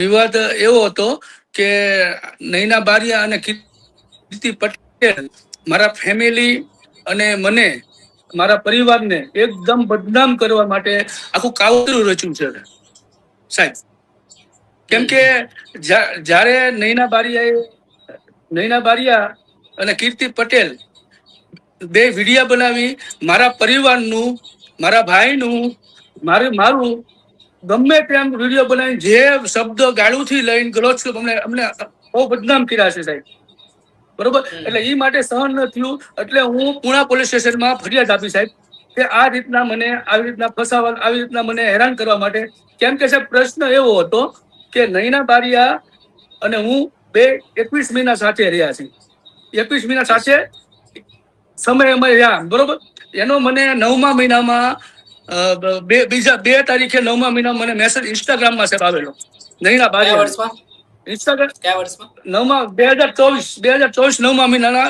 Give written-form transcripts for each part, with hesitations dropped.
વિવાદ એવો હતો કે નૈના બારિયા અને કીર્તિ પટેલ મારા ફેમિલી અને મને મારા પરિવારને એકદમ બદનામ કરવા માટે આખું કાવતરું રચ્યું છે સાહેબ. કેમ કે જ્યારે નૈના બારિયા અને કીર્તિ પટેલ બે વિડિયા બનાવી મારા પરિવારનું, મારા ભાઈનું, મારું ગમે તેમ વિડીયો બનાવી જે શબ્દ ગાળુથી લઈને ગલોચ અમને બહુ બદનામ કર્યા છે સાહેબ. બરોબર, એટલે એ માટે સહન ન થયું એટલે હું પુણા પોલીસ સ્ટેશનમાં ફરિયાદ આપી સાહેબ કે આ રીતના મને આવી રીતના ફસાવા, આવી રીતના મને હેરાન કરવા માટે. કેમ કે સાહેબ પ્રશ્ન એવો હતો કે નૈના બારિયા અને હું બે 21 મહિના સાથે રહ્યા છીએ. 21 મહિના સાથે સમય અમે રહ્યા, બરોબર. એનો મને 9મા મહિનામાં બીજા 2 તારીખે 9મા મહિનામાં મને મેસેજ ઇન્સ્ટાગ્રામમાં સાહેબ આવેલો. નૈના બારિયા ઇન્સ્ટાગ્રામ 2024 9મા મહિનાના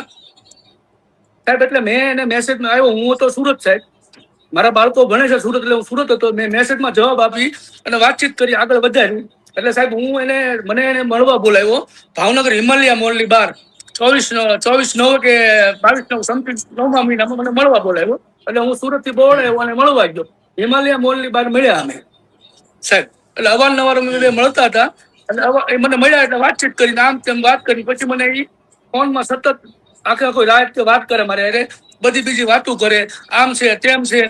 સાહેબ. એટલે મેં એને મેસેજમાં આવ્યો, હું તો સુરત સાહેબ, મારા બાળકો ભણે છે સુરત, એટલે હું સુરત હતો. મેં મેસેજમાં જવાબ આપી અને વાતચીત કરી, આગળ વધારી. એટલે સાહેબ મને એને મળવા બોલાવ્યો ભાવનગર હિમાલયા મોલની બહાર 24/9 કે 22/9 સમથિંગ 9મા મહિનામાં મને મળવા બોલાવ્યો. એટલે હું સુરત થી બોલાવ્યો અને મળવા ગયો. હિમાલયા મોલની બહાર મળ્યા અમે સાહેબ. એટલે અવારનવાર અમે મળતા હતા. એટલે મને મળ્યા એટલે વાતચીત કરીને આમ તેમ વાત કરી. પછી મને એ ફોનમાં સતત આખો રાત વાત કરે, મારે અરે બધી બીજી વાતો કરે, આમ છે તેમ છે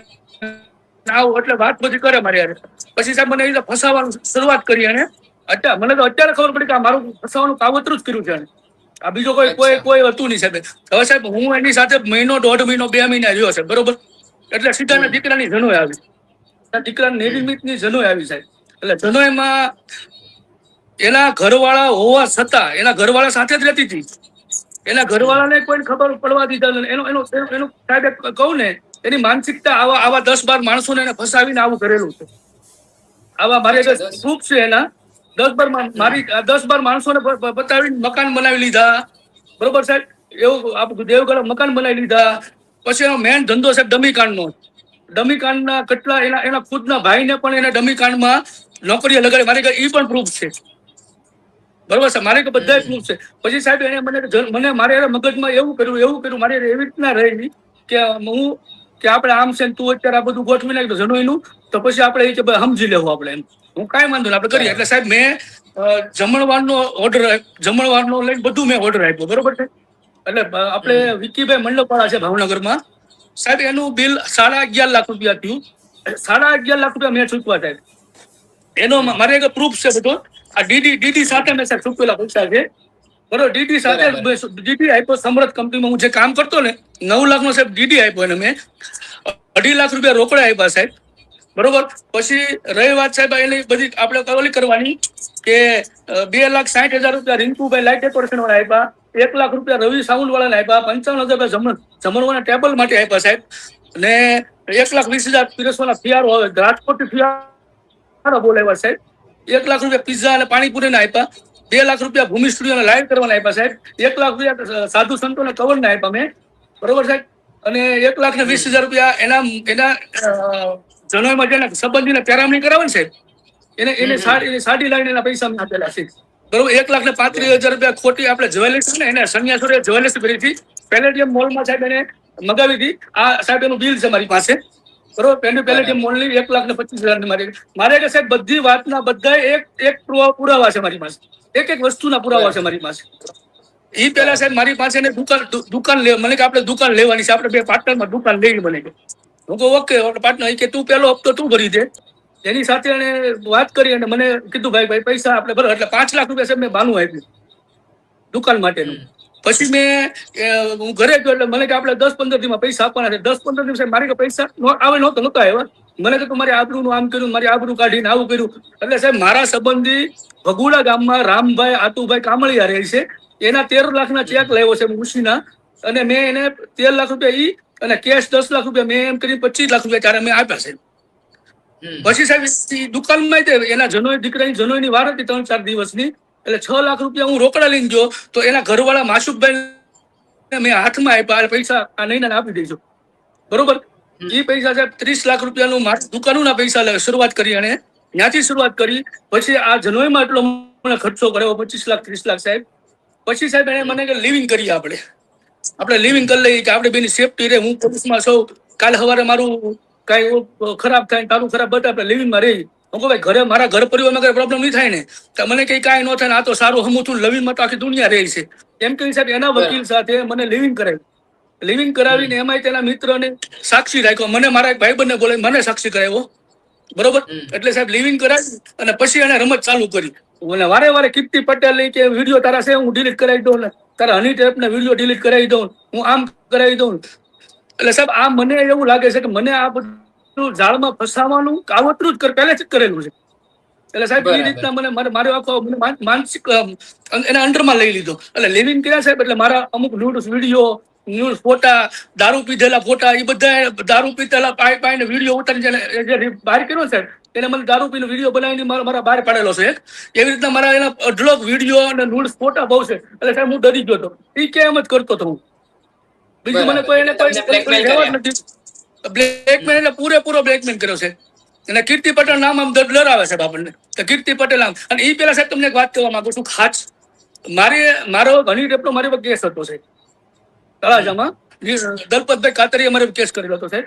આવું, એટલે વાત બધી કરે મારી યાર. પછી સાહેબ મને એ ફસાવવાનું શરૂઆત કરી. અને મને તો અત્યારે ખબર પડી કે આ મારું ફસાવાનું કાવતરું જ કર્યું છે. આ બીજો કોઈ હતું નહીં સાહેબ. હવે સાહેબ હું એની સાથે મહિનો, 1.5 મહિનો, 2 મહિના રહ્યો છે, બરોબર. એટલે સીધા દીકરાની જનોય આવી, દીકરા નિર્મિતની જનોય આવી સાહેબ. એટલે જનોયમાં એના ઘરવાળા હોવા છતાં, એના ઘરવાળા સાથે જ રહેતી હતી, એના ઘરવાળાને કોઈ ખબર પડવા દીધા. એનું સાહેબ કહું ને, એની માનસિકતા આવા 10-12 માણસોને એને ફસાવીને આવું કરેલું છે. આવા મારે પ્રૂફ છે એના. 10-12 માણસોને બતાવીને મકાન બનાવી લીધા, બરોબર સાહેબ. એવું દેવગઢ મકાન બનાવી લીધા. પછી એનો મેન ધંધો સાહેબ ડમીકાંડનો. ડમીકાંડના કેટલા એના ખુદના ભાઈને પણ એને ડમીકાંડમાં નોકરીએ લગાડી. મારી એ પણ પ્રૂફ છે, બરોબર છે. મારે બધા પ્રૂફ છે. પછી સાહેબ એને મને મારે મગજમાં એવું કર્યું મારે એવી રીતના રહી કે આપણે આમ છે, તું અત્યારે આ બધું ગોઠવી નાખ જનોઈનું, તો પછી આપણે એ સમજી લેવું આપણે એમ. હું કાંઈ વાંધો નહીં, આપણે કરીએ. એટલે સાહેબ મેં જમણવારનો લઈને બધું મેં ઓર્ડર આપ્યો, બરોબર છે. એટલે આપણે વિકીભાઈ મંડપવાળા છે ભાવનગરમાં સાહેબ, એનું બિલ 11.5 લાખ રૂપિયા થયું. 11.5 લાખ રૂપિયા મેં ચૂકવા સાહેબ. એનો મારે એક પ્રૂફ છે બધો. આ ડીડી સાથે મેં સાહેબ ચૂકવેલા પૈસા છે, બરોબર. ડીડી સાથે ડીડી આપ્યો. સમરથ કંપનીમાં હું જે કામ કરતો ને, 9 લાખનો સાહેબ ડીડી આપ્યો એને મેં. 2.5 લાખ રૂપિયા રોકડા આપ્યા સાહેબ, બરોબર. પછી રહી વાત સાહેબ એની બધી આપણે ઓલી કરવાની કે 2,60,000 રૂપિયા રિંકુભાઈ લાઇટ ડેકોરેશન વાળા આપ્યા, 1 લાખ રૂપિયા રવિ સાઉન્ડ વાળાને આપ્યા, 55,000 રૂપિયા જમણવાના ટેબલ માટે આપ્યા સાહેબ, અને 1,20,000 પીરસવાના ફિયારો આવે રાજકોટ ફિયારો બોલાવ્યા સાહેબ. 1 લાખ રૂપિયા પીઝા અને પાણીપુરીને આપ્યા. 2 લાખ રૂપિયા ભૂમિ સ્ટુડિયોને લાઈવ કરવાના આપ્યા સાહેબ. 1 લાખ રૂપિયા સાધુ સંતોને કવરને આપ્યા મેં, બરોબર સાહેબ. અને 1,20,000 રૂપિયા એના જનોઈમાં જેને સંબંધીને પેરામણી કરાવે ને સાહેબ, એને સાડી લાવીને એના પૈસા આપેલા છે, બરોબર. 1,35,000 રૂપિયા ખોટી આપણે જ્વેલર્સ ને એને સંન્યાસોએ જ્વેલર્સ કરી હતી પેલેડિયમ મોલમાં સાહેબ, એને મગાવી હતી. આ સાહેબ એનું બિલ છે મારી પાસે, બરોબર. પેલેડિયમ મોલની 1,25,000 મારે કે સાહેબ બધી વાતના બધા એક પુરાવા છે મારી પાસે, એક વસ્તુના પુરાવા છે મારી પાસે. એ પેલા સાહેબ મારી પાસે દુકાન મને કે આપણે દુકાન લેવાની છે, આપણે બે પાર્ટનરમાં દુકાન લેવી બને. હું કહું ઓકે પાર્ટનર, કે તું પેલો હપ્તો તું ભરી દે. એની સાથે એને વાત કરી અને મને કીધું ભાઈ પૈસા આપણે ભરો. એટલે 5 લાખ રૂપિયા સાહેબ મેં બાનું આપ્યું દુકાન માટેનું. પછી હું ઘરે ગયો એટલે મને કે આપણે 10-15 દિવસમાં પૈસા આપવાના છે. 10-15 દિવસ મારી પૈસા આવે નહોતા આવ્યા. મને તો મારી આબરૂનું આમ કર્યું, મારી આબરૂ કાઢીને આવું કર્યું. એટલે સાહેબ મારા સંબંધી ભગુડા ગામમાં રામભાઈ આતુભાઈ કામળિયા રહે છે, એના 13 લાખના ચેક લાવ્યો છે ઉશીના, અને મેં એને 13 લાખ રૂપિયા અને કેશ 10 લાખ રૂપિયા મેં એમ કરી 25 લાખ રૂપિયા ત્યારે મેં આપ્યા છે. પછી સાહેબ દુકાનમાં એના દીકરાની જનોઈની વાર હતી 3-4 દિવસની. એટલે 6 લાખ રૂપિયા હું રોકડા લઈને ગયો તો એના ઘરવાળા માસુકભાઈ મેં હાથમાં આપ્યા, પૈસા આ નહીં આપી દઈશું, બરોબર. એ પૈસા સાહેબ 30 લાખ રૂપિયાનું દુકાનોના પૈસા શરૂઆત કરી, અને ત્યાંથી શરૂઆત કરી. પછી આ જનોઈમાં એટલો મને ખર્ચો કર્યો 25 લાખ 30 લાખ સાહેબ. પછી સાહેબ એને મને કે લિવિંગ કરીએ આપણે લિવિંગ કરી લઈએ કે આપણે બેની સેફટી રહે. હું પોલીસમાં સૌ કાલે સવારે મારું કાંઈ ખરાબ થાય તારું ખરાબ બતા આપણે લિવિંગમાં રહી. હું કહું ભાઈ ઘરે મારા ઘર પરિવારમાં કઈ પ્રોબ્લેમ નહીં થાય ને તો મને કઈ કાંઈ ન થાય ને આ તો સારું હમું છું લિવિંગમાં તો આખી દુનિયા રહી છે એમ કહી સાહેબ એના વકીલ સાથે મને લિવિંગ કરાવી. લિવિંગ કરાવીને એમાંય તેના મિત્રને સાક્ષી રાખ્યો. મને મારા એક ભાઈબંધને બોલાવી મને સાક્ષી કરાવ્યો. બરોબર. એટલે સાહેબ લિવિંગ કરાવી અને પછી એને રમત ચાલુ કરી. અને વારે કીર્તિ પટેલ કે વિડીયો તારા છે હું ડિલીટ કરાવી દઉં ને તારા હની ટેપ ને વિડીયો ડિલીટ કરાવી દઉં હું આમ કરાવી દઉં. એટલે સાહેબ આ મને એવું લાગે છે કે મને આ બધું ઝાડમાં ફસાવાનું કાવતરું જ પહેલેથી જ કરેલું છે. એટલે સાહેબ એ રીતના મને મારો આખો માનસિક એના અંડરમાં લઈ લીધો. એટલે લિવિંગ કર્યા સાહેબ એટલે મારા અમુક ન્યૂઝ ફોટા દારૂ પીધેલા ફોટા એ બધા દારૂ પીધેલા પાઈને વિડીયો ઉતારી બહાર કર્યો સાહેબ એને મને દારૂ પીનો વિડીયો બનાવીને મારા બહાર પાડેલો છે. એવી રીતના મારા એના અઢળક વિડીયો અને ન્યૂઝ ફોટા બહુ છે. એટલે સાહેબ હું ડરી ગયો હતો. એ કેમ જ કરતો હતો હું. બીજું મને કોઈ નથી બ્લેકમેલ એટલે પૂરેપૂરો બ્લેકમેલ કર્યો છે. અને કીર્તિ પટેલ નામ આમ ડરાવે સાહેબ આપણને કીર્તિ પટેલ આમ. અને એ પેલા સાહેબ તમને એક વાત કહેવા માંગુ છું ખાસ મારો ઘણી ટેપનો મારી પર કેસ હતો સાહેબ તળાજામાં. દલપતભાઈ કાતરીએ મારે કેસ કરેલો હતો સાહેબ.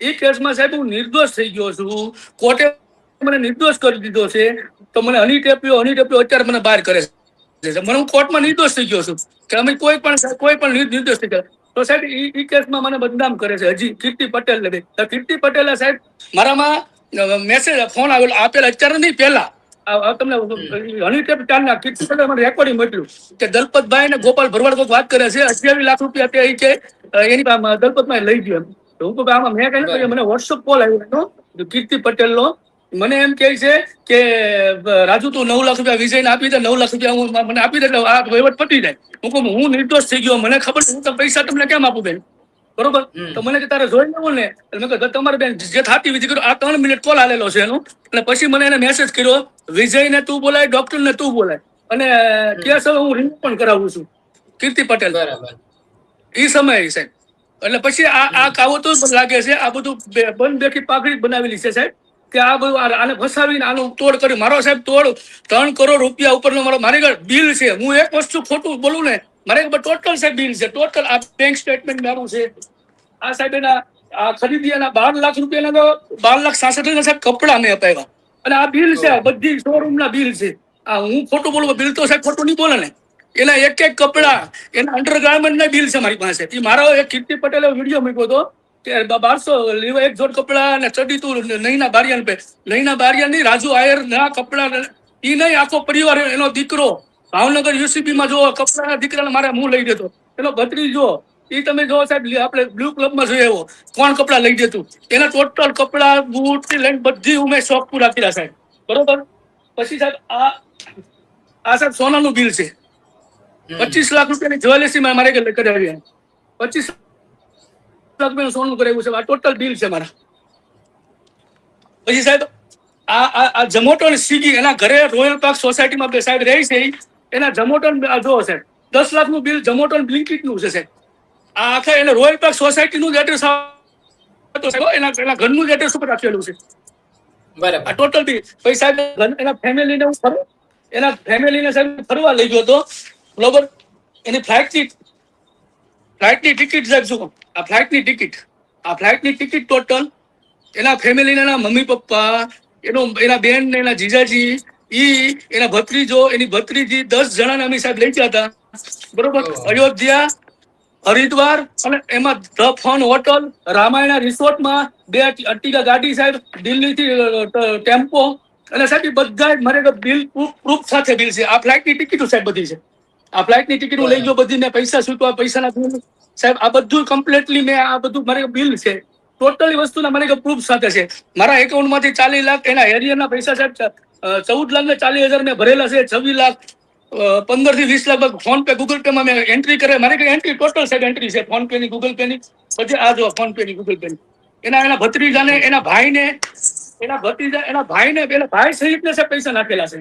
એ કેસમાં સાહેબ હું નિર્દોષ થઈ ગયો છું. કોર્ટે મને નિર્દોષ કરી દીધો છે. તો મને હની ટેપ્યો અત્યારે મને બહાર કરે છે. મને હું કોર્ટમાં નિર્દોષ થઈ ગયો છું કે અમે કોઈ પણ નિર્દોષ થઈ ગયા. તો સાહેબ એ કેસમાં મને બદનામ કરે છે હજી કીર્તિ પટેલ ને. કીર્તિ પટેલે સાહેબ મારામાં મેસેજ ફોન આપેલા અત્યારે નહીં પહેલા તમને હની ટેપ ચાલના કીર્તિ પટેલ મને રેકોર્ડિંગ મોકલ્યું કે દલપતભાઈ ને ગોપાલ ભરવાડ કોઈ વાત કરે છે 28 લાખ રૂપિયા અત્યારે કે એની દલપતભાઈ લઈ ગયો. હું કહું આમાં મેં કહ્યું મને વોટ્સઅપ કોલ આવ્યો હતો કીર્તિ પટેલ નો. મને એમ કહે છે કે રાજુ તું 9 લાખ રૂપિયા વિજયને આપી દે 9 લાખ રૂપિયા હું મને આપી દે એટલે આ વહીવટ પતી જાય. હું કહું હું નિર્દોષ થઈ ગયો મને ખબર હું તો પૈસા તમને કેમ આપું બેન. બરોબર. તો મને કે તારે જોઈ લેવું ને એટલે મેં કહ્યું તમારે બેન જે થાતી વિધિ કર્યું આ 3 મિનિટ કોલ આલેલો છે એનું. અને પછી મને એને મેસેજ કર્યો વિજયને તું બોલાય ડોક્ટરને તું બોલાય અને કેસ હવે હું રિન્યુ પણ કરાવું છું કીર્તિ પટેલ. એ સમયે સાહેબ એટલે પછી આ કાવતો લાગે છે આ બધું બંધ બેઠી પાઘડી બનાવેલી છે સાહેબ કે આ બધું આને ફસાવીને આનું તોડ કર્યું. મારો સાહેબ તોડ 3 કરોડ રૂપિયા ઉપરનો મારી ઘર બિલ છે. હું એક વસ્તુ ખોટું બોલું ને મારે ટોટલ સાહેબ બિલ છે. ટોટલ આ બેંક સ્ટેટમેન્ટ મારું છે. આ સાહેબ એના આ ખરીદી એના 12 લાખ રૂપિયાના 12,66,000 સાહેબ કપડા મેં અપાવ્યા. અને આ બિલ છે બધી શોરૂમ ના બિલ છે. આ હું ખોટું બોલું બિલ તો સાહેબ ખોટું નહીં બોલે ને. એના એક કપડા એના અંડરગાર્મેન્ટ ના બિલ છે મારી પાસે. એ મારો એક કીર્તિ પટેલે વિડીયો મૂક્યો હતો કે 1200 એક જોડ કપડા ને ચડી તું નહીના બારિયાન પે નહીના બારિયાન નહીં રાજુ આયર ના કપડા એ નહીં આખો પરિવાર એનો દીકરો ભાવનગર યુસીબી માં જો કપડાના દીકરાને મારે હું લઈ દેતો એનો ભત્રીજો એ તમે જો સાહેબ આપણે બ્લુ ક્લબમાં જોઈએ એવો કોણ કપડા લઈ દેતું એના ટોટલ કપડા બૂટ થી લઈને બધી ઉમેશ શોખ પૂરા કર્યા સાહેબ. બરોબર. પછી સાહેબ આ સાહેબ સોનાનું બિલ છે 25 લાખ રૂપિયાની જ્વેલરી મારે કરાવી 25 લાખ રૂપિયાનું સોનું કરાવ્યું છે. આ ટોટલ બિલ છે મારા. પછી સાહેબ આ જમોટો ને સ્વિગી એના ઘરે રોયલ પાર્ક સોસાયટીમાં સાહેબ રહી છે એના જમોટો જો સાહેબ 10 લાખનું બિલ જમોટો બ્લિંકિટ નું છે સાહેબ. આ આખા એને રોયલ પાર્ક સોસાયટીનું જ એડ્રેસ એના ઘરનું જ એડ્રેસ ઉપર રાખેલું છે. બરાબર. આ ટોટલ બિલ. પછી સાહેબ એના ફેમિલીને હું એના ફેમિલીને સાહેબ ફરવા લઈ ગયો હતો. બરોબર. એની ફ્લાઇટની ટિકિટ સાહેબ શું આ ફ્લાઇટની ટિકિટ ટોટલ એના ફેમિલીને એના મમ્મી પપ્પા એના બેન ને એના જીજાજી એના ભત્રીજો એની ભત્રીજી 10 જણાને અમે સાહેબ લઈ ગયા હતા. બરોબર. અયોધ્યા હરિદ્વાર અને એમાં ધ ફન હોટલ રામાયણા રિસોર્ટમાં 2 અર્ટિગા ગાડી સાહેબ દિલ્હીથી ટેમ્પો અને સાહેબ એ બધા મારે બિલ પ્રૂફ સાથે બિલ છે. આ ફ્લાઇટની ટિકિટો સાહેબ બધી છે. આ ફ્લાઇટની ટિકિટ હું લઈ ગયો બધી મેં પૈસા ચૂકવા પૈસાના બિલ સાહેબ આ બધું કમ્પ્લીટલી મેં આ બધું મારે બિલ છે. ટોટલી વસ્તુના મને પ્રૂફ સાથે છે. મારા એકાઉન્ટમાંથી 40 લાખ એના એરિયરના પૈસા સાહેબ 14 લાખ ને 40,000 મેં ભરેલા છે. 26 લાખ 15 થી 20 lakh phone pay Google pay માં મેં એન્ટ્રી કરે મારી કઈ એન્ટ્રી ટોટલ સાહેબ એન્ટ્રી છે ફોન પે ની ગૂગલ પે ની પછી આ જો ફોન પે ની ગૂગલ પે ની એના ભત્રીજાને એના ભાઈને એના ભત્રીજા એના ભાઈને પેલા ભાઈ સહિત ને સાહેબ પૈસા નાખેલા છે.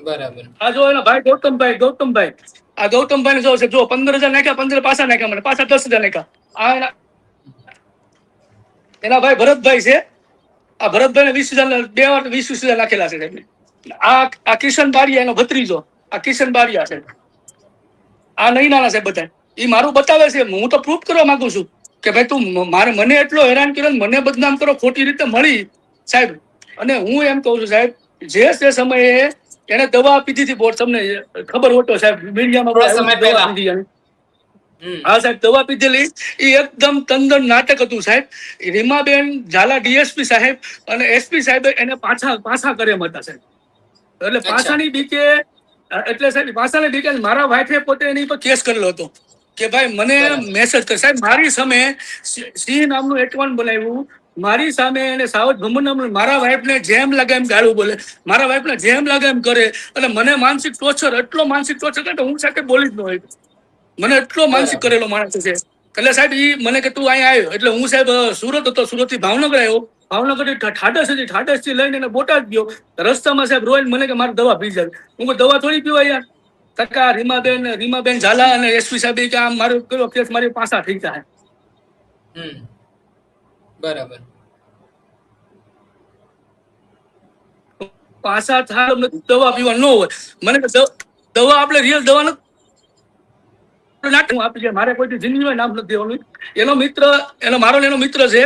બરાબર. આ જો એના ભાઈ ગૌતમભાઈ આ ગૌતમભાઈ ને જો છે જો 15,000 નાખ્યા 15 પાછા નાખ્યા મને પાછા 10,000 નાખ્યા. આ એના ભાઈ ભરતભાઈ છે. આ ભરતભાઈ ને 20,000 2 વાર 20,000 નાખેલા છે સાહેબ. આ કિશન બારિયા એનો ભત્રીજો, આ કિશન બારિયા છે, આ નૈનાના છે બધા. એ મારું બતાવે છે, હું તો પ્રૂફ કરવા માંગુ છું કે ભાઈ તું મને એટલો હેરાન કર્યો, મને બદનામ કરો, ખોટી રીતે મળી સાહેબ. અને હું એમ કહું છું સાહેબ, જે સમયે એને દવા આપી દીધી, બોર્ડ તમને ખબર હોય તો સાહેબ, મીડિયામાં દવા આપી દીધી. હા સાહેબ, દવા પીધેલી એ એકદમ તંદન નાટક હતું સાહેબ. રીમાબેન ઝાલા ડીએસપી સાહેબ અને એસપી સાહેબ એને પાછા કર્યા હતા સાહેબ. એટલે પાછાની બીકે, એટલે સાહેબ પાછાની બીકે મારા વાઈફે પોતે એની પર કેસ કરેલો હતો કે ભાઈ મને મેસેજ કર. સાહેબ મારી સામે સિંહ નામનું એકાઉન્ટ બનાવ્યું, મારી સામે એને સાવજ ભમર નામનું, મારા વાઈફને જેમ લાગે એમ ગાળું બોલે, મારા વાઈફને જેમ લાગે એમ કરે, અને મને માનસિક ટોર્ચર, એટલો માનસિક ટોર્ચર કરે હું સાથે બોલી જ ન હોય. મને એટલો માનસિક કરેલો માણસ છે. એટલે સાહેબ ઈ મને કે તું અહીંયા આવ્યો, એટલે હું સાહેબ સુરત હતો, સુરત થી ભાવનગર આવ્યો, ભાવનગર થી ઠાડસ હતી, ઠાડસ થી લઈને બોટાદ ગયો. રસ્તામાં સાહેબ રોઈને મને કે મારે દવા પી જાય. હું કોઈ દવા થોડી પીવા યાર. ટકા રીમાબેન ઝાલા અને એસપી સાહેબ કે આમ મારો પેલો કેસ મારી પાછા થઈ જાય. બરાબર. પાછા થાય દવા પીવા ન હોય. મને દવા આપણે રિયલ દવા નથી આપી જાય. મારે કોઈ જિંદગીમાં નામ નથી દેવાનું. એનો મિત્ર, એનો મિત્ર છે,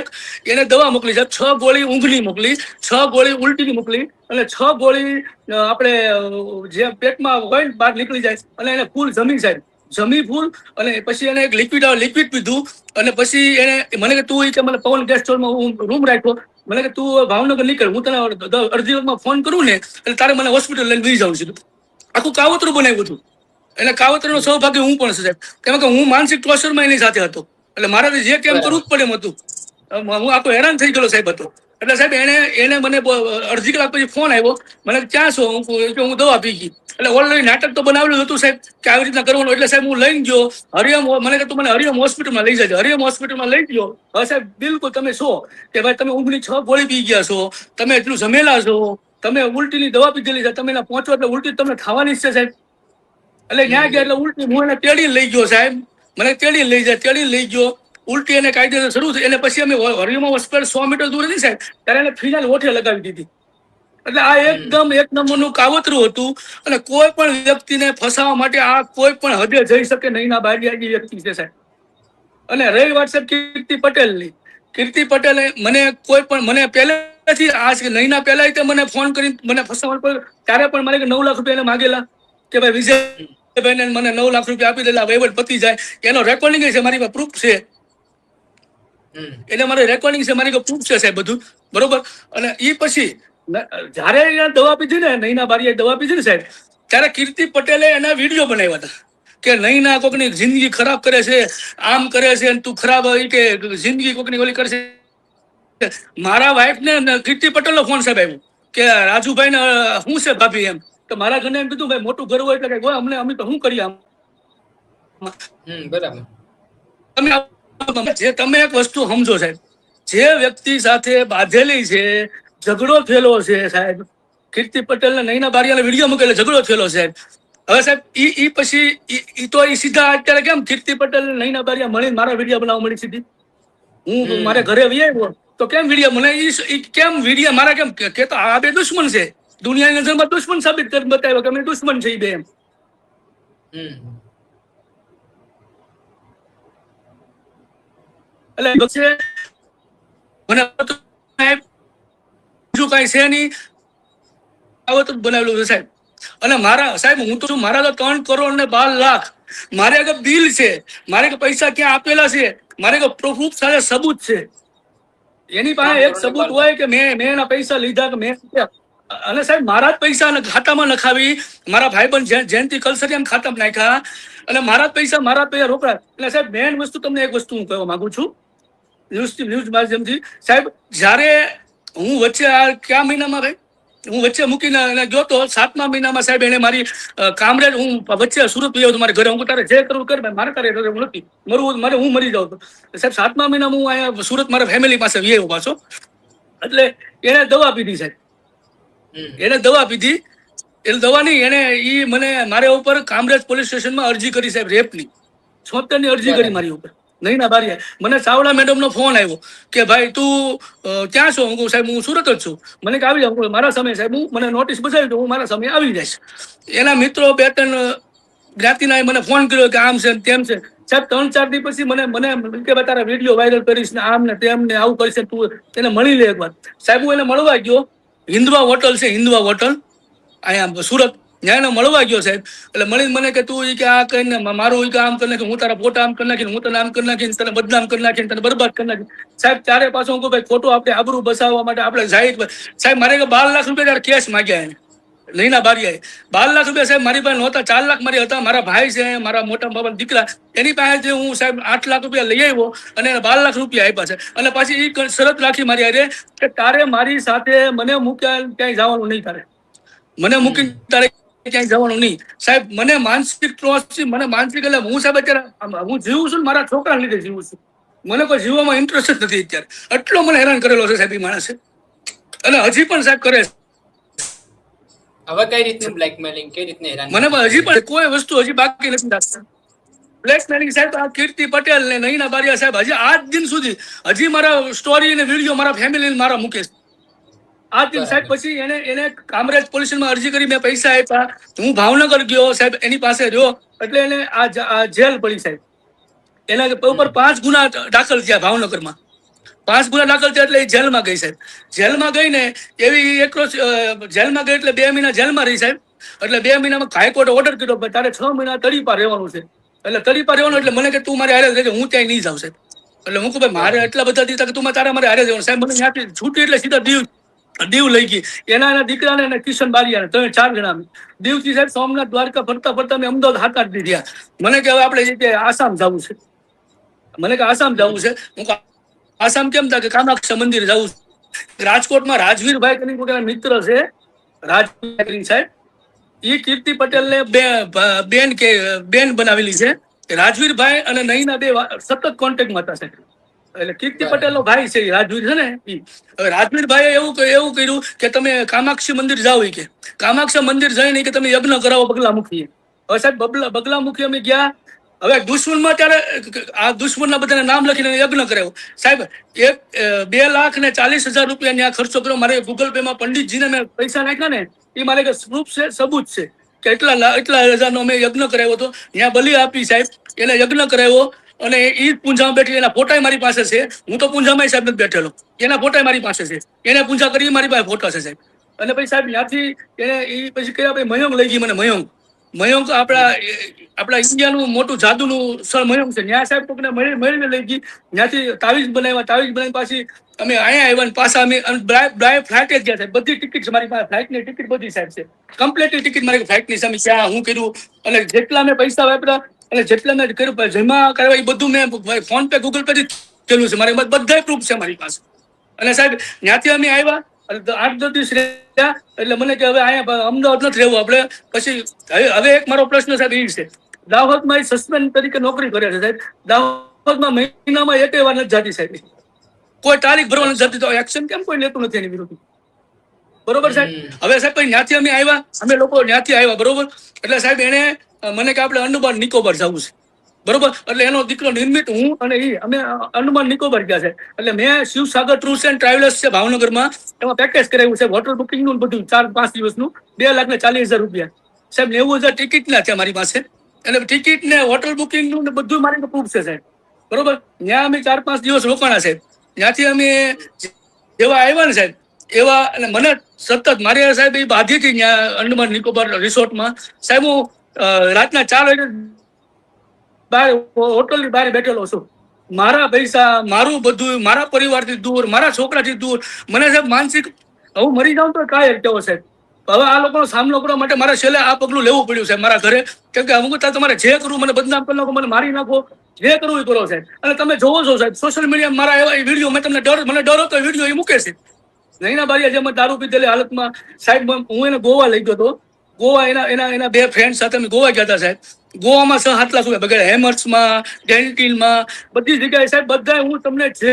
એને દવા મોકલી છે, 6 ગોળી ઊંઘની મોકલી, 6 ગોળી ઉલટીની મોકલી, અને 6 ગોળી આપણે જે પેટમાં હોય ને બહાર નીકળી જાય, અને એને ફૂલ જમી સાહેબ, જમી ફૂલ. અને પછી એને એક લિક્વિડ પીધું. અને પછી એને મને કે તું કે મને પવન ગેસ સ્ટોરમાં હું રૂમ રાખ્યો, મને કે તું ભાવનગર નીકળ, હું તને અડધી કલાકમાં ફોન કરું ને એટલે તારે મને હોસ્પિટલ લઈને લઈ જાઉં છું. આખું કાવતરું બનાવ્યું હતું. એટલે કાવતરનો સૌભાગ્ય હું પણ છે સાહેબ, કેમ કે હું માનસિક ટોર્ચરમાં એની સાથે હતો. એટલે મારાથી જે કેમ કરવું જ પડે એમ હતું. હું આખો હેરાન થઈ ગયેલો સાહેબ હતો. એટલે સાહેબ એને મને અડધી કલાક પછી ફોન આવ્યો, મને ક્યાં છો, હું દવા પી ગઈ. એટલે ઓલરેડી નાટક તો બનાવેલું હતું સાહેબ કે આવી રીતના કરવાનું. એટલે સાહેબ હું લઈને ગયો હરિયમ, મને કે તું મને હરિયમ હોસ્પિટલમાં લઈ જાય. હરિયમ હોસ્પિટલમાં લઈ ગયો. હવે સાહેબ બિલકુલ તમે છો કે ભાઈ તમે ઊંઘની 6 ગોળી પી ગયા છો, તમે એટલું જમેલા છો, તમે ઉલટીની દવા પીધેલી છે, તમે પહોંચો એટલે ઉલટી તમને થવાની જ છે સાહેબ. એટલે ત્યાં ગયા એટલે ઉલટી હું એને તેડીને લઈ ગયો સાહેબ, મને તેડીને લઈ ગયો. ઉલટી એને કાયદેસર શરૂ થઈ. એને પછી અમે હરિયમ હોસ્પિટલ 100 મીટર દૂર હતી સાહેબ, ત્યારે એને ફિનાઇલ ઓઠે લગાવી દીધી. એટલે આ એકદમ એક નંબરનું કાવતરું હતું. અને કોઈ પણ વ્યક્તિને ફસાવવા માટે આ કોઈ પણ હદે જઈ શકે નહીં. ના બારિયા વ્યક્તિ છે સાહેબ. અને રહી વાત સાહેબ કીર્તિ પટેલની, કીર્તિ પટેલે મને પહેલેથી આજ નહીંના પહેલા મને ફોન કરી મને ફસાવવા પર, ત્યારે પણ મને 9 લાખ રૂપિયા એને માંગેલા કે ભાઈ વિજયભાઈને મને 9 લાખ રૂપિયા આપી દેલા, વહીવટ પતી જાય. એનો રેકોર્ડિંગ છે, મારી પાસે પ્રૂફ છે. એને મારે રેકોર્ડિંગ છે, મારી પાસે પ્રૂફ છે સાહેબ બધું બરોબર. અને એ પછી જયારે દવા પીધી ને, નૈના બારિયાએ દવા પીધી ને સાહેબ, ત્યારે કીર્તિ પટેલે એના વિડીયો બનાવ્યા હતા કે નૈના કોકની જિંદગી ખરાબ કરે છે, આમ કરે છે, તું ખરાબ કે જિંદગી કોકની ઓલી કરશે. મારા વાઈફ ને કીર્તિ પટેલ નો ફોન સાહેબ આવ્યો કે રાજુભાઈ ને શું છે ભાભી, એમ તો મારા ઘરને એમ કીધું ભાઈ મોટું ઘર હોય એટલે કઈ અમને અમે તો શું કરીએ. બરાબર. તમે એક વસ્તુ સમજો સાહેબ, જે વ્યક્તિ સાથે બાંધેલી છે, ઝઘડો થયેલો છે સાહેબ, કીર્તિ પટેલ ને નૈના બારિયાને વિડીયો મૂકેલો ઝઘડો થયેલો સાહેબ. હવે સાહેબ ઈ પછી ઈ તો ઈ સીધા અત્યારે કેમ કીર્તિ પટેલ નૈના બારિયા મળીને મારા વિડીયો બનાવવા મળી સીધી. હું મારે ઘરે આવ્યો તો કેમ વિડીયો મને કેમ વિડીયો મારા કેમ કે તો આ બે દુશ્મન છે, દુનિયાની નજરમાં દુશ્મન સાબિત કરી બતાવ્યો કે અમે દુશ્મન છે બે એમ. એટલે મને બીજું કઈ છે નહીં, આવતું બનાવેલું છે સાહેબ. અને મારા સાહેબ હું તો છું, મારા તો 3 કરોડ ને 12 લાખ મારે આગળ બિલ છે, મારે કે પૈસા ક્યાં આપેલા છે, મારે કે પ્રૂફ સાથે સબૂત છે. એની પાસે એક સબૂત હોય કે મેં એના પૈસા લીધા કે મેં, અને સાહેબ મારા જ પૈસા ખાતામાં નખાવી, મારા ભાઈબંધ જયંતિ કલસરિયા ખાતામાં નાખ્યા, અને મારા જ પૈસા રોકડા. એટલે સાહેબ મેન વસ્તુ તમને એક વસ્તુ હું કહેવા માંગુ છું ન્યૂઝ માધ્યમથી સાહેબ, જયારે હું વચ્ચે કયા મહિનામાં ભાઈ હું વચ્ચે મૂકીને ગયો તો 7મા મહિનામાં સાહેબ એને મારી કામરેજ, હું વચ્ચે સુરત ગયો હતો મારે ઘરે, હું તારે જે કરવું કર, મારે તારે હું નથી મરવું, મારે હું મરી જાઉં. સાહેબ 7મા મહિનામાં હું અહીંયા સુરત મારા ફેમિલી પાસે આવ્યો પાછો. એટલે એને દવા પીધી સાહેબ, એને દવા પીધી. એટલે દવા નહીં, એને મને મારા ઉપર કામરેજ પોલીસ સ્ટેશનમાં અરજી કરી સાહેબ, રેપની 76ની અરજી કરી મારી ઉપર. નહીં ના બારી મને ચાવડા મેડમ નો ફોન આવ્યો કે ભાઈ તું ક્યાં છો? હું કહું સાહેબ હું સુરત જ છું. મને કે આવી જાઉં મારા સમય સાહેબ હું મને નોટિસ બતાવી તો હું મારા સમય આવી જઈશ. એના મિત્રો 2-3 જ્ઞાતિના મને ફોન કર્યો કે આમ છે તેમ છે. સાહેબ 3-4 દી પછી મને કે તારા વિડીયો વાયરલ કરીશ ને આમ ને તેમ ને આવું કરશે તું એને મળી લે એકવાર. સાહેબ હું એને મળવા ગયો. હિન્દવા હોટલ છે, હિન્દવા હોટલ અહીંયા સુરત. ત્યાં એને મળવા ગયો સાહેબ. એટલે મળીને મને કે તું કે આ કરીને મારું આમ કરી નાખી, હું તારા ફોટા આમ કરી નાખીને હું તને આમ કરી નાખીને તને બદનામ કરી નાખીને તને બરબાદ કરી નાખી. સાહેબ ત્યારે પાછો હું કહું ભાઈ ખોટું આપણે આબરૂ બસાવવા માટે આપણે જાય. સાહેબ મારે 12 લાખ રૂપિયા ત્યારે કેસ માગ્યા એને નૈના બારીયાએ. 12 લાખ રૂપિયા સાહેબ મારી પાસે નહોતા, 4 લાખ મારી હતા. મારા ભાઈ છે, મારા મોટા બાબાના દીકરા, એની પાસે હું સાહેબ 8 લાખ રૂપિયા લઈ આવ્યો અને 12 લાખ રૂપિયા આપ્યા છે. અને પાછી એ શરત રાખી મારી હારે કે તારે મારી સાથે મને મૂક્યા ક્યાંય જવાનું નહીં, તારે મને મૂકીને તારે ક્યાંય જવાનું નહીં. સાહેબ મને માનસિક ત્રાસ છે, મને માનસિક એટલે હું સાહેબ અત્યારે હું જીવું છું મારા છોકરાને લીધે જીવું છું. મને કોઈ જીવવામાં ઇન્ટરેસ્ટ જ નથી અત્યારે. એટલો મને હેરાન કરેલો છે સાહેબ એ માણસે, અને હજી પણ સાહેબ કરે છે. હવે કઈ રીતનું બ્લેકમેલિંગ, કઈ રીતને હેરાન? મને હજી પણ કોઈ વસ્તુ હજી બાકી નથી રાખતા. બ્લેકમેલિંગ સાહેબ આ કીર્તિ પટેલ ને નૈના બારિયા સાહેબ હજી આજ દિન સુધી હજી મારા સ્ટોરી અને વિડીયો મારા ફેમિલી મારા મૂકે છે. આ દિન સાહેબ પછી એને કામરેજ પોલીસ સ્ટેશનમાં અરજી કરી, મેં પૈસા આપ્યા, હું ભાવનગર ગયો સાહેબ એની પાસે રહ્યો, એટલે એને આ જેલ પડી સાહેબ. એના ઉપર 5 ગુના દાખલ થયા ભાવનગરમાં. 5 ગુના દાખલ થયા એટલે એ જેલમાં ગઈ સાહેબ. જેલમાં ગઈ ને એવી જેલમાં ગઈ એટલે 2 મહિના જેલમાં રહી સાહેબ. એટલે 2 મહિનામાં હાઈકોર્ટે ઓર્ડર કર્યો તારે 6 મહિના તડીપા રહેવાનું છે. એટલે તડીપા રહેવાનું એટલે મને કે તું મારે હારે રહેજે, હું ત્યાં નહીં જાઉં સાહેબ. એટલે હું કહું ભાઈ મારે એટલા બધા દીધા કે તું તારે મારે હારે જવાનું સાહેબ. મને ત્યાંથી છૂટી એટલે સીધા દીવ લઈ ગઈ. એના દીકરાને અને કિશન બારિયાને 3-4 જણા દીવથી સાહેબ સોમનાથ દ્વારકા ફરતા ફરતા મેં અમદાવાદ 7-8 દી રહ્યા. મને કે હવે આપણે આસામ જવું છે. મને કે આસામ જવું છે. હું આસામ કેમ થાય કે કામાખ્યા મંદિર જવું. રાજકોટમાં રાજવીરભાઈ કરીને મિત્ર છે રાજવીર સાહેબ, એ કીર્તિ પટેલ ને બેન બનાવેલી છે. રાજવીરભાઈ અને નૈના બે સતત કોન્ટેક્ટમાં હતા સાહેબ. એટલે કીર્તિ પટેલ નો ભાઈ છે રાજવીર છે ને. હવે રાજવીરભાઈએ એવું કર્યું કે તમે કામાક્ષી મંદિર જાઓ, કે કામાક્ષી મંદિર જઈને કે તમે યજ્ઞ કરાવો બગલામુખી. હવે સાહેબ બગલામુખી અમે ગયા. હવે દુશ્મનમાં ત્યારે આ દુશ્મનના બધાને નામ લખીને યજ્ઞ કરાવ્યો સાહેબ. 2,40,000 રૂપિયા ત્યાં ખર્ચો કર્યો. મારે ગૂગલ પે માં પંડિતજીને મેં પૈસા નાખ્યા ને એ મારે પ્રૂફ છે, સબૂત છે કે એટલા હજારનો અમે યજ્ઞ કરાવ્યો હતો. ત્યાં બલી આપી સાહેબ, એને યજ્ઞ કરાવ્યો અને એ પૂંજામાં બેઠી. એના ફોટા મારી પાસે છે. હું તો પૂંજામાં સાહેબ નથી બેઠેલો, એના ફોટા મારી પાસે છે. એને પૂંજા કરી મારી પાસે ફોટા છે સાહેબ. અને પછી સાહેબ ત્યાંથી એને એ પછી કર્યા ભાઈ મયંક લઈ ગઈ મને. મયંક આપણા ઇન્ડિયાનું મોટું જાદુનું સ્થળ મયંક છે. ત્યાં સાહેબ કોકને મળીને લઈ ગઈ. ત્યાંથી તાવીજ બનાવી પાછી અમે અહીંયા આવ્યા. પાછા અમે ફ્લાઇટે જ ગયા સાહેબ. બધી ટિકિટ મારી પાસે, ફ્લાઇટની ટિકિટ બધી સાહેબ છે, કમ્પ્લીટલી ટિકિટ મારી ફ્લાઇટની સામે ક્યાં હું કર્યું અને જેટલા મેં પૈસા વાપર્યા અને જેટલા મેં કર્યું જમા કરવા એ બધું મેં ફોન પે ગૂગલ પે થી કર્યું છે. મારે બધા પ્રૂફ છે મારી પાસે. અને સાહેબ ત્યાંથી અમે આવ્યા 8-10 દિવસ રહ્યા. એટલે મને કે હવે અહીંયા અમદાવાદ નથી રહેવું આપણે. પછી હવે એક મારો પ્રશ્ન સાહેબ એ છે, દાહોદમાં સસ્પેન્ડ તરીકે નોકરી કરે છે સાહેબ. દાહોદમાં મહિનામાં 1 વાર નથી જતી સાહેબ. કોઈ તારીખ ભરવા નથી જતી તો એક્શન કેમ કોઈ લેતું નથી એની વિરુદ્ધ? બરોબર સાહેબ. હવે સાહેબ ત્યાંથી અમે આવ્યા, અમે લોકો ત્યાંથી આવ્યા બરોબર. એટલે સાહેબ એને મને કે આપણે અંડમાન નિકોબાર જવું છે બરોબર. એટલે એનો દીકરો નિર્મિત, હું અને એ અમે અંડમાન નિકોબાર ગયા છે. એટલે મેં શિવસાગર ટૂર્સ એન્ડ ટ્રાવેલર્સ છે ભાવનગરમાં, એમાં પેકેજ કરાવ્યું છે હોટલ બુકિંગ નું બધું 4-5 દિવસનું 2,40,000 રૂપિયા સાહેબ. 90,000 ટિકિટ ના છે મારી પાસે. એટલે ટિકિટ ને હોટલ બુકિંગ નું બધું મારી પ્રૂફ છે સાહેબ બરોબર. ત્યાં અમે 4-5 દિવસ રોકાણા સાહેબ. ત્યાંથી અમે જેવા આવ્યા ને સાહેબ એવા, અને મને સતત મારી સાહેબ એ બાધી હતી ત્યાં અંડમાન નિકોબાર રિસોર્ટમાં સાહેબ. હું રાતના 4 વાગે બહાર હોટલની બહાર બેઠેલો છું. મારા પૈસા, મારું બધું, મારા પરિવારથી દૂર, મારા છોકરાથી દૂર. મને સાહેબ માનસિક હું મરી જાઉં તો કાંઈ કેવો સાહેબ. હવે આ લોકોનો સામનો કરવા માટે મારે છેલ્લે આ પગલું લેવું પડ્યું છે મારા ઘરે. કેમ કે અમુક તમારે જે કરવું, મને બદનામ કરી નાખો, મને મારી નાખો, જે કરવું એ કરો સાહેબ. અને તમે જોવો છો સાહેબ સોશિયલ મીડિયામાં મારા એવા વિડીયો, મેં તમને મને ડર હતો વિડીયો એ મૂકે છે. નૈના બારિયા જેમ દારૂ પીધેલી હાલતમાં સાહેબ હું એને ગોવા લઈ ગયો હતો. ગોવા એના 2 ફ્રેન્ડ સાથે અમે ગોવા ગયા હતા સાહેબ. ગોવામાં 6-7 લાખ રૂપિયા બગાડ્યા. હેમર્સમાં, ડેન્ટિલમાં, બધી જગ્યાએ સાહેબ. બધા હું તમને જે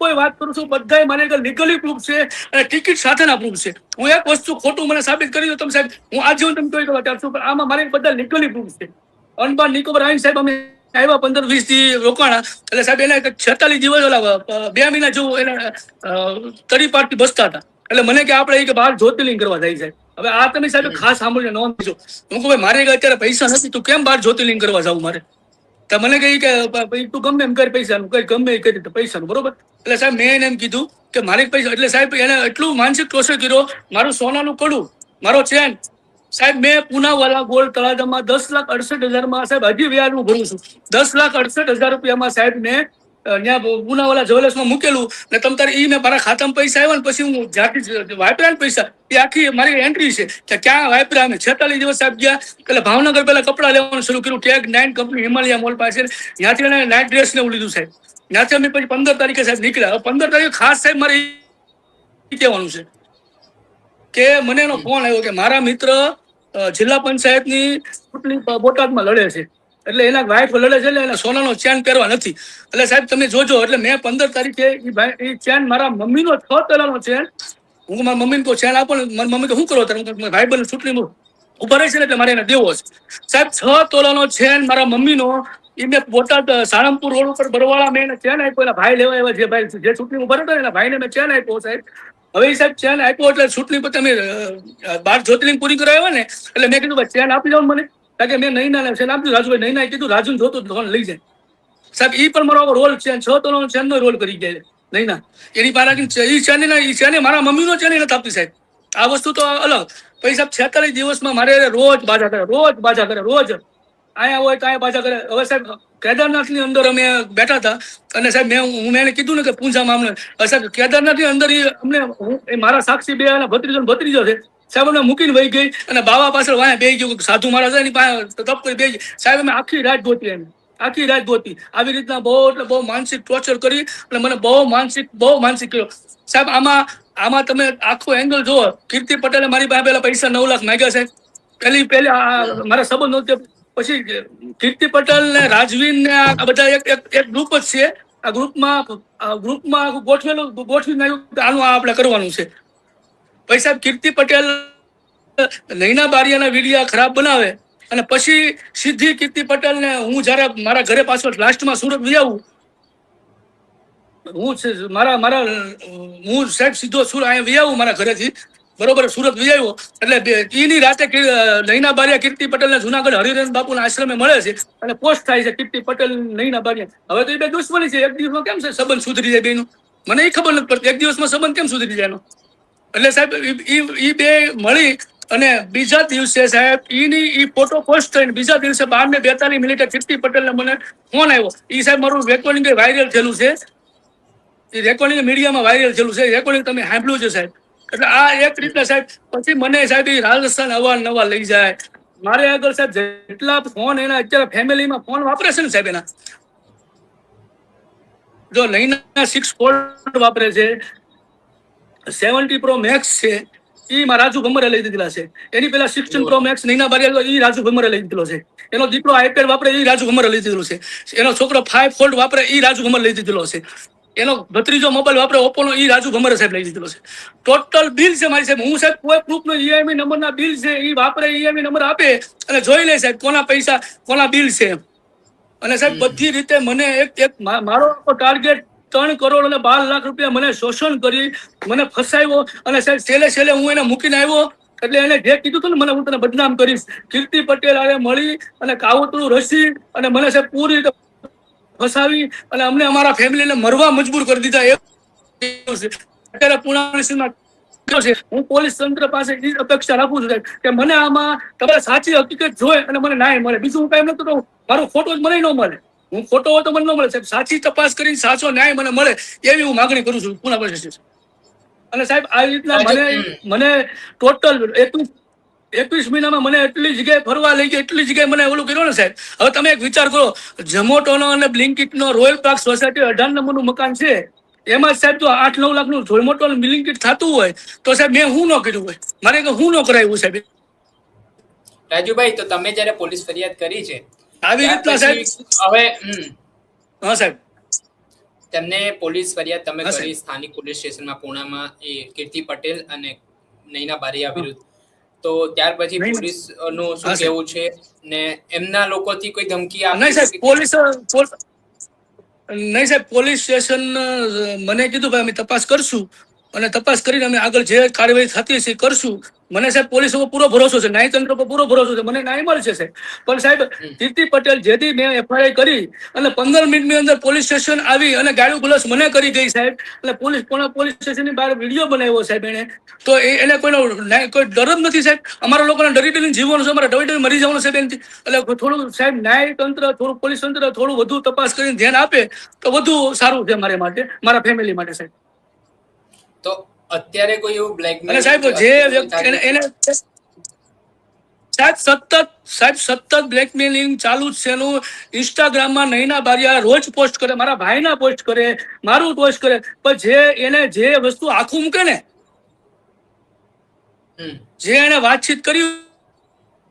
કોઈ વાત કરું છું બધા મારી આગળ લીગલી પ્રૂફ છે અને ટિકિટ સાથેના પ્રૂફ છે. હું એક વસ્તુ ખોટું મને સાબિત કરી દો તમે સાહેબ, હું આજીવન તમે કહી દો અત્યારે છું, પણ આમાં મારી બધા લીગલી પ્રૂફ છે. અંડમાન નિકોબાર આવીને સાહેબ અમે આવ્યા 15-20 થી રોકાણા એટલે સાહેબ એને 46 દિવસ ઓલા 2 મહિના જેવું એને તરી પાટથી બસતા હતા. એટલે મને કે આપણે કે બહાર જ્યોતિર્લિંગ કરવા જાય છે. હવે આ તમે સાહેબ ખાસ સાંભળીને નોંધ લેજો. હું કહું ભાઈ મારે અત્યારે પૈસા નથી, તું કેમ બહાર જ્યોતિર્લિંગ કરવા જાવ મારે? તો મને કહી કે તું ગમે એમ કરી પૈસાનું, કઈ ગમે એ કરી પૈસાનું, બરોબર. એટલે સાહેબ મેં એને એમ કીધું કે મારે પૈસા, એટલે સાહેબ એને એટલું માનસિક ટોર્ચર કર્યો. મારું સોનાનું કડું, મારો ચેન, સાહેબ મેં પૂનાવાલા ગોલ્ડ તળાજામાં 10,68,000 સાહેબ હજી વ્યાજ હું ભરું છું. 10,68,000 રૂપિયામાં સાહેબ મેં ત્યાં પૂનાવાલા જ્વેલર્સમાં મૂકેલું ને તમ તારે ઈ મેં મારા ખાતામાં પૈસા આવ્યા ને પછી હું જ્યાંથી વાપર્યા ને પૈસા એ આખી મારી એન્ટ્રી છે કે ક્યાં વાપર્યા. અમે 46 દિવસ સાહેબ ગયા. એટલે ભાવનગર પહેલા કપડાં લેવાનું શરૂ કર્યું. ટેગ 9 કંપની હિમાલયા મોલ પાસે, ત્યાંથી એને નાઇટ ડ્રેસ ને એવું લીધું સાહેબ. ત્યાંથી અમે પછી 15 તારીખે સાહેબ નીકળ્યા. 15 તારીખે ખાસ સાહેબ મારે કહેવાનું છે કે મને એનો ફોન આવ્યો કે મારા મિત્ર જિલ્લા પંચાયતની ચૂંટણી બોટાદમાં લડે છે, એટલે એના વાઇફ લડે છે, એટલે એના સોનાનો ચેન પહેરવા નથી. એટલે સાહેબ તમે જોજો. એટલે મેં 15 તારીખે એ ચેન મારા મમ્મીનો 6 તોલાનો ચેન, હું મારા મમ્મીને કોઈ ચેન આપો ને, મારી મમ્મી કે શું કરો તમે ભાઈ બહેન ચૂંટણીમાં ઉભા રહે છે ને એટલે મારે એને દેવો છે. સાહેબ 6 તોલાનો ચેન મારા મમ્મીનો એ મેં બોટાદ સાળંગપુર રોડ ઉપર બરવાળા મેં એને ચેન આપ્યો. એના ભાઈ લેવા આવ્યા, જે ભાઈ જે ચૂંટણી ઉભા રહેતા એના ભાઈને મેં ચેન આપ્યો સાહેબ. હવે એ સાહેબ ચેન આપ્યો એટલે ચૂંટણી પર તમે 12 જ્યોતિર્લિંગ પૂરી કરાવ્યા ને એટલે મેં કીધું ભાઈ ચેન આપી જાવ મને, કારણ કે મેં નૈના ચેન આપ્યું. રાજુભાઈ નૈના કીધું રાજુ જોતું ફોન લઈ જાય. સાહેબ ઈ પણ મારો રોલ ચેન 6 તોલાનો ચેનનો રોલ કરી ગયા નૈના. એની પાસે ઈ ચેન મારા મમ્મીનો ચેન નથી આપતી સાહેબ. આ વસ્તુ તો અલગ. પછી સાહેબ 46 દિવસમાં મારે રોજ બાજા કરે, રોજ બાજા કરે, રોજ અહીંયા હોય તો અહીંયા બાજા કરે. હવે સાહેબ કેદારનાથની અંદર અમે બેઠા હતા અને સાહેબ મેં એને કીધું ને કે પૂંજામાં અમને સાહેબ કેદારનાથની અંદર એ મારા સાક્ષી બે અને ભત્રીજો છે સાહેબ, અમને મૂકીને વહી ગઈ અને બાવા પાછળ વાયા બેસી ગયું. સાધુ મહારાજ એની પાસે તપ કરી બેસી સાહેબ. અમે આખી રાત ગોતી, એમ આખી રાત ગોતી. આવી રીતના બહુ માનસિક ટોર્ચર કરી અને મને બહુ માનસિક કર્યો સાહેબ. આમાં તમે આખો એંગલ જુઓ. કીર્તિ પટેલે મારી પાસે પેલા પૈસા 9 લાખ માંગ્યા સાહેબ. પહેલી મારા સંબંધ નહોતો. પછી કીર્તિ પટેલ ને રાજવીર ને આ બધા એક ગ્રુપ જ છે. આ ગ્રુપમાં ગોઠવીને આનું આપણે કરવાનું છે. પછી સાહેબ કીર્તિ પટેલ નૈના બારિયાના વિડીયા ખરાબ બનાવે અને પછી સીધી કીર્તિ પટેલ ને હું જયારે મારા ઘરે પાછળ લાસ્ટમાં સુરત લઈ આવું, હું સાહેબ સીધો અહીંયા વી આવું મારા ઘરેથી, બરોબર સુરત વી આવ્યો એટલે એની રાતે નૈના બારિયા કીર્તિ પટેલ ને જુનાગઢ હરિરેન બાપુના આશ્રમે મળે છે અને પોસ્ટ થાય છે કીર્તિ પટેલ નૈના બારિયા. હવે તો એ બે દુશ્મની છે. એક દિવસમાં કેમ છે સંબંધ સુધરી જાય બેનું, મને એ ખબર નથી પડતી. એક દિવસમાં સંબંધ કેમ સુધરી જાય એનો? એટલે સાહેબ ઈ બે મળી અને બીજા દિવસે સાહેબ ઈ ફોટો પોસ્ટ થઈને બીજા દિવસે 12:42 કીર્તિ પટેલ ને મને ફોન આવ્યો. ઈ સાહેબ મારું રેકોર્ડિંગ વાયરલ થયેલું છે. એ રેકોર્ડિંગ મીડિયામાં વાયરલ થયેલું છે. રેકોર્ડિંગ તમે સાંભળ્યું છે સાહેબ. એટલે આ એક રીતના સાહેબ પછી મને સાહેબ એ રાજસ્થાન અવારનવાર લઈ જાય. મારે આગળ સાહેબ જેટલા ફોન એના અત્યારે ફેમિલીમાં ફોન વાપરે છે ને સાહેબ, એના જો નૈના 6 ફોલ્ડ વાપરે છે, 70 પ્રો મેક્સ છે, ઈ માં રાજુ ભમરે લઈ દીધેલા છે. એની પેલા 16 પ્રો મેક્સ નૈના બારિયા ઈ રાજુ ભમરે લઈ દીધેલો છે. એનો દીકરો આઈપેડ વાપરે ઈ રાજુ ભમરે લઈ દીધેલો છે. એનો છોકરો 5 ફોલ્ડ વાપરે ઈ રાજુ ભમરે લઈ દીધેલો છે. એનો ભત્રીજો મોબાઈલ વાપરે ઓપ્પોનો ઈ રાજુ ભમરે સાહેબ લઈ દીધેલો છે. ટોટલ બિલ છે મારી સાહેબ. હું સાહેબ કોઈ પ્રૂફ નો ઈએમઆઈ નંબરના બિલ છે ઈ વાપરે, ઈએમઆઈ નંબર આપે અને જોઈ લે સાહેબ કોના પૈસા કોના બિલ છે. અને સાહેબ બધી રીતે મને એક મારો ટાર્ગેટ 3 કરોડ અને 12 લાખ રૂપિયા મને શોષણ કરી મને ફસાવ્યો. અને સાહેબ છેલ્લે હું એને મૂકીને આવ્યો એટલે એને જે કીધું હતું ને મને હું તને બદનામ કરીશ, કીર્તિ પટેલ આરે મળી અને કાવતરું રસી અને મને સાહેબ પૂરી રીતે ફસાવી અને અમને અમારા ફેમિલીને મરવા મજબૂર કરી દીધા. અત્યારે પુણા હું પોલીસ તંત્ર પાસે એ અપેક્ષા રાખું છું સાહેબ કે મને આમાં તમારે સાચી હકીકત જોઈ અને મને ન્યાય મળે. બીજું હું કાંઈ નતું કહું, મારો ફોટો જ મને ન મળે. હું ફોટો હોય તો મને ન મળે સાહેબ. સાચી તપાસ કરી સાચો ન્યાય મને મળે એવી હું માગણી કરું છું પુના પોલીસ સ્ટેશન. અને સાહેબ આવી રીતના મને ટોટલ 21 મહિનામાં મને એટલી જગ્યાએ ફરવા લઈ ગઈ, એટલી જગ્યાએ મને ઓલું કર્યું ને સાહેબ. હવે તમે એક વિચાર કરો, ઝોમેટોનો અને બ્લિંકિટનો રોયલ પાર્ક સોસાયટી 18 નંબરનું મકાન છે. એમાં સાહેબ જો 8-9 લાખનું ઝોમેટો અને બ્લિંકિટ થતું હોય તો સાહેબ મેં હું ન કર્યું હોય, મારે હું ન કરાવ્યું સાહેબ. રાજુભાઈ, તો તમે જયારે પોલીસ ફરિયાદ કરી છે આવી રીતના સાહેબ હવે હા સાહેબ તેમને પોલીસ ફરિયાદ તમે કરી સ્થાનિક પોલીસ સ્ટેશનમાં પુણામાં એ કીર્તિ પટેલ અને નૈના બારિયા વિરુદ્ધ, તો ત્યાર પછી નહીં. પોલીસ નું હા, શું સાહેબ. કેવું છે ને એમના લોકોથી કોઈ ધમકી નહીં આપી સાહેબ, નહીં સાહેબ, પોલીસ સ્ટેશન મને કીધું ભાઈ અમે તપાસ કરશું અને તપાસ કરીને અમે આગળ જે કાર્યવાહી થતી હશે એ કરશું. મને સાહેબ પોલીસ ઉપર પૂરો ભરોસો છે, ન્યાયતંત્ર પર પૂરો ભરોસો છે, મને ન્યાય મળશે સાહેબ. પણ સાહેબ કીર્તિ પટેલ જેથી મેં એફઆઈઆર કરી અને 15 મિનિટની અંદર પોલીસ સ્ટેશન આવી અને ગાળું ગુલાસ મને કરી ગઈ સાહેબ. એટલે પોલીસ સ્ટેશનની બહાર વિડીયો બનાવ્યો સાહેબ એને. તો એને કોઈ ડર જ નથી સાહેબ. અમારા લોકોને ડરી ડરીને જીવવાનું છે, અમારે ડરી ડરી મરી જવાનું સાહેબ એનાથી. એટલે થોડું સાહેબ ન્યાયતંત્ર, થોડું પોલીસ તંત્ર થોડું વધુ તપાસ કરીને ધ્યાન આપે તો વધુ સારું છે મારે માટે, મારા ફેમિલી માટે સાહેબ. તો અત્યારે કોઈ એવું બ્લેકમેલ અને સાહેબ જે વ્યક્તિ એને સાહેબ સતત બ્લેકમેલિંગ ચાલુ જ છે એનું. ઇન્સ્ટાગ્રામમાં નૈના બારિયા રોજ પોસ્ટ કરે, મારા ભાઈના પોસ્ટ કરે, મારું પોસ્ટ કરે, પણ જે વસ્તુ આખું મૂકે ને, જે એને વાતચીત કરી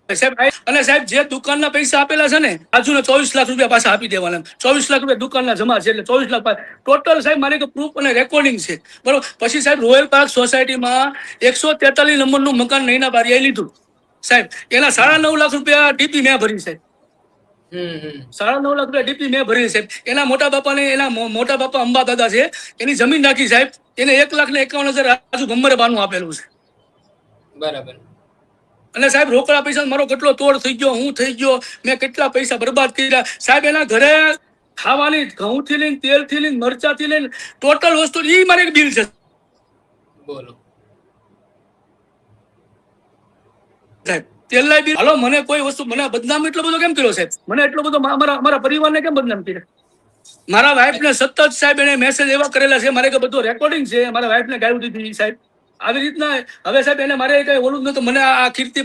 સાહેબ, અને સાહેબ જે દુકાનના પૈસા આપેલા છે ને, આજુને 24 લાખ રૂપિયા પાછા આપી દેવાના. 24 લાખ રૂપિયા દુકાનના જમા છે, એટલે 24 લાખ ટોટલ સાહેબ મારી પ્રૂફ અને રેકોર્ડિંગ છે, બરોબર. પછી સાહેબ રોયલ પાર્ક સોસાયટીમાં 143 નંબરનું મકાન નૈના બારિયાએ લીધું સાહેબ. એના 9.5 લાખ રૂપિયા ડીપી મેં ભરી સાહેબ. 9.5 લાખ રૂપિયા ડીપી મેં ભરી સાહેબ. એના મોટા બાપા અંબા દાદા છે, એની જમીન નાખી સાહેબ. એને 1,51,000 આજુ ગમ્મરે બાનું આપેલું છે, બરાબર. અને સાહેબ રોકડા પૈસા મારો કેટલો તોડ થઈ ગયો, હું થઈ ગયો, મેં કેટલા પૈસા બરબાદ કર્યા સાહેબ. એના ઘરે ખાવાની ઘઉં થી લઈને, તેલ થી લઈને, મરચા થી લઈને ટોટલ વસ્તુ એ મારે બિલ છે બોલો સાહેબ. તેલના બિલ. હાલો, મને કોઈ વસ્તુ, મને બદનામ એટલો બધો કેમ કર્યો સાહેબ? મને એટલો બધો અમારા પરિવારને કેમ બદનામ કર્યા? મારા વાઈફને સતત સાહેબ એને મેસેજ એવા કરેલા છે, મારે કે બધું રેકોર્ડિંગ છે, મારા વાઈફને ગાયું દીધી સાહેબ. આવી રીતના હવે સાહેબ એને મારે કઈ ઓલું જ નતું. મને આ કીર્તિ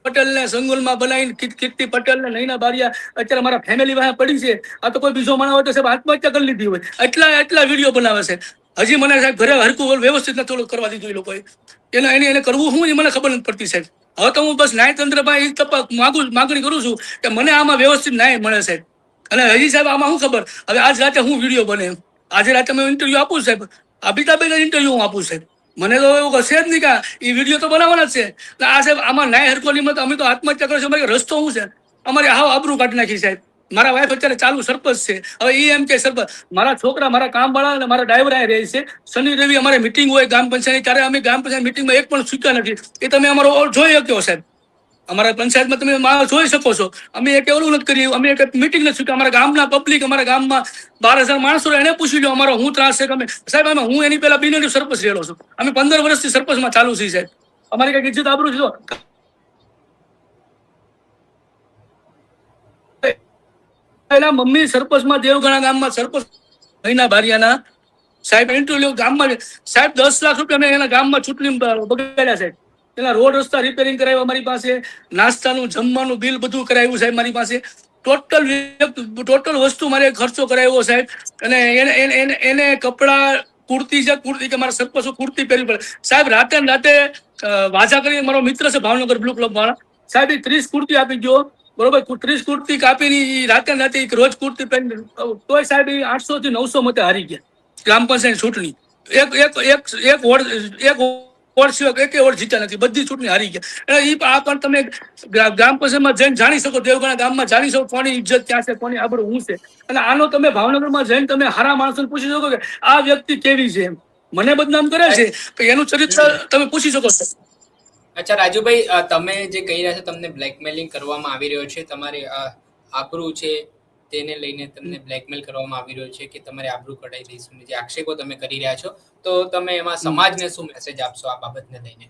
પટેલને સંગુલમાં બનાવીને, કીર્તિ પટેલને નૈના બારિયા અત્યારે મારા ફેમિલી વાહે પડી છે. આ તો કોઈ બીજો માણસ હોય તો સાહેબ આત્મહત્યા કરી લીધી હોય. એટલા વિડીયો બનાવે છે. હજી મને સાહેબ ઘરે હરકું વ્યવસ્થિત નથી થોડું કરવા દીધું એ લોકોએ. એને કરવું શું એ મને ખબર નથી પડતી સાહેબ. હવે તો હું બસ ન્યાયતંત્ર પાસે માગણી કરું છું કે મને આમાં વ્યવસ્થિત ન્યાય મળે સાહેબ. અને હજી સાહેબ આમાં શું ખબર, હવે આજ રાતે હું વિડીયો બને, આજે રાતે મેં ઇન્ટરવ્યુ આપું સાહેબ, અમિતાભ ઇન્ટરવ્યુ હું આપું સાહેબ. મને તો એવું કશે જ નહીં કે એ વિડીયો તો બનાવવાના જ છે. આ સાહેબ આમાં ન્યાય હરકોની મત અમે તો આત્મહત્યા કરીશું. અમારે રસ્તો શું છે? અમારે હાવ આબરૂ કાઢી નાખી સાહેબ. મારા વાઈફ અત્યારે ચાલુ સરપંચ છે. હવે એ એમ કે સરપંચ, મારા છોકરા, મારા કામવાળા અને મારા ડ્રાઈવર આ રહે છે. શનિ રવિ અમારે મિટિંગ હોય ગ્રામ પંચાયત, ત્યારે અમે ગ્રામ પંચાયત મિટિંગમાં એક પણ ચૂક્યા નથી. એ તમે અમારો જોઈ શક્યો સાહેબ. અમારા પંચાયતમાં તમે જોઈ શકો છો. અમે એક ઓલું નથી કર્યું, અમે એક મિટિંગ નથી ચૂક્યા. અમારા ગામના પબ્લિક, અમારા ગામમાં 12,000 માણસો એને પૂછી લો અમારો હું ત્રાસ છે. અમે સાહેબ અમે હું એની પહેલા બિનરી સરપંચ રહેલો છું. અમે 15 વર્ષથી સરપંચમાં ચાલુ છીએ સાહેબ. અમારી કઈક ઇજ્જત આબરૂ છે? એના મમ્મી સરપંચમાં દેવગણા ગામમાં સરપંચ નૈના બારિયાના સાહેબ ઇન્ટરવ્યુ ગામમાં સાહેબ 10 લાખ રૂપિયા મેં એના ગામમાં ચૂંટણી બગાડ્યા સાહેબ. એના રોડ રસ્તા રિપેરિંગ કરાવ્યા મારી પાસે, નાસ્તાનું જમવાનું બિલ બધું કરાવ્યું સાહેબ મારી પાસે. ટોટલ વસ્તુ મારે ખર્ચો કરાવ્યો સાહેબ. અને એને કપડા, કુર્તી છે, કુર્તી કે મારા સરપંચો કુર્તી પહેરવી પડે સાહેબ. રાતે ને રાતે વાજા કરીને મારો મિત્ર છે ભાવનગર બ્લુ ક્લબ વાળા સાહેબ, 30 કુર્તી આપી ગયો, બરોબર. 30 કુર્તી કાપીને રાતે રાતે રોજ કુર્તી પહેરી, તોય સાહેબ 800 થી 900 મતે હારી ગયા ગ્રામ પંચાયત ચૂંટણી. એક વોર્ડ સિવાય એક વોર્ડ જીત્યા નથી, બધી ચૂંટણી હારી ગયા. એટલે આ પણ તમે ગ્રામ પંચાયતમાં જઈને જાણી શકો, દેવગણા ગામમાં જાણી શકો કોની ઇજ્જત ક્યાં છે, કોની આબરૂ હું છે. અને આનો તમે ભાવનગરમાં જઈને તમે હારા માણસોને પૂછી શકો કે આ વ્યક્તિ કેવી છે. એમ મને બદનામ કરે છે, એનું ચરિત્ર તમે પૂછી શકો છો. અચ્છા રાજુભાઈ, તમે જે કહી રહ્યા છો તમને બ્લેકમેલિંગ કરવામાં આવી રહ્યો છે, તમારી આબરૂ છે તેને લઈને તમને બ્લેકમેલ કરવામાં આવી રહ્યો છે કે તમારે આબરૂ કઢાઈ દઈશું, જે આક્ષેપો તમે કરી રહ્યા છો, તો તમે એમાં સમાજને શું મેસેજ આપશો આ બાબતને લઈને?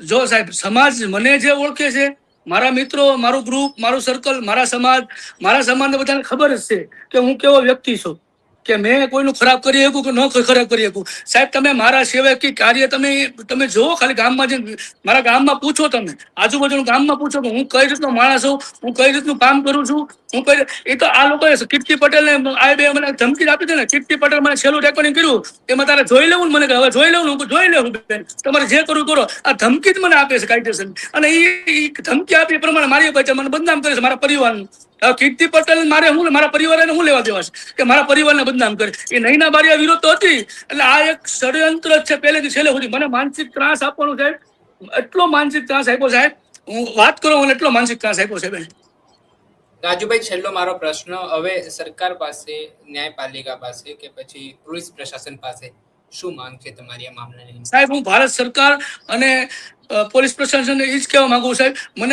જો સાહેબ, સમાજ મને જે ઓળખે છે, મારા મિત્રો, મારું ગ્રુપ, મારું સર્કલ, મારા સમાજને બધાને ખબર જ છે કે હું કેવો વ્યક્તિ છું, કે મેં કોઈનું ખરાબ કરી શકું કે ન ખરાબ કરી શકું. સાહેબ તમે મારા સેવકી કાર્ય તમે જોવો, ખાલી ગામમાં જઈને મારા ગામમાં પૂછો, તમે આજુબાજુના ગામમાં પૂછો કે હું કઈ રીતનો માણસ છું, હું કઈ રીતનું કામ કરું છું. એ તો આ લોકોએ કીર્તિ પટેલને આ બે મને ધમકી આપી છે ને, કીર્તિ પટેલ મને છેલ્લું રેકોર્ડિંગ કર્યું એમાં તારે જોઈ લેવું ને. મને હવે જોઈ લેવું, હું જોઈ લેવું બેન, તમારે જે કરવું કરો. આ ધમકી જ મને આપે છે કાયદેસર, અને એ ધમકી આપી એ પ્રમાણે મારી પાસે મને બદનામ કરે છે, મારા પરિવારનું. કીર્તિ પટેલ મારે હું મારા પરિવારને હું લેવા દેવા છે કે મારા પરિવારને બદનામ કરે? એ નૈના બારિયા વિરોધ તો હતી. એટલે આ એક ષડયંત્ર છે પહેલેથી છેલ્લે સુધી મને માનસિક ત્રાસ આપવાનું સાહેબ. એટલો માનસિક ત્રાસ આપ્યો સાહેબ, હું વાત કરું મને એટલો માનસિક ત્રાસ આપ્યો છે બેન. રાજુભાઈ, છેલ્લો મારો પ્રશ્ન, હવે સરકાર પાસે, ન્યાયપાલિકા પાસે કે પછી પોલીસ પ્રશાસન પાસે શું માંગ છે તમારી આ મામલાને લઈને? સાહેબ હું ભારત સરકાર અને પોલીસ પ્રશાસનને એ જ કહેવા માંગુ સાહેબ, મને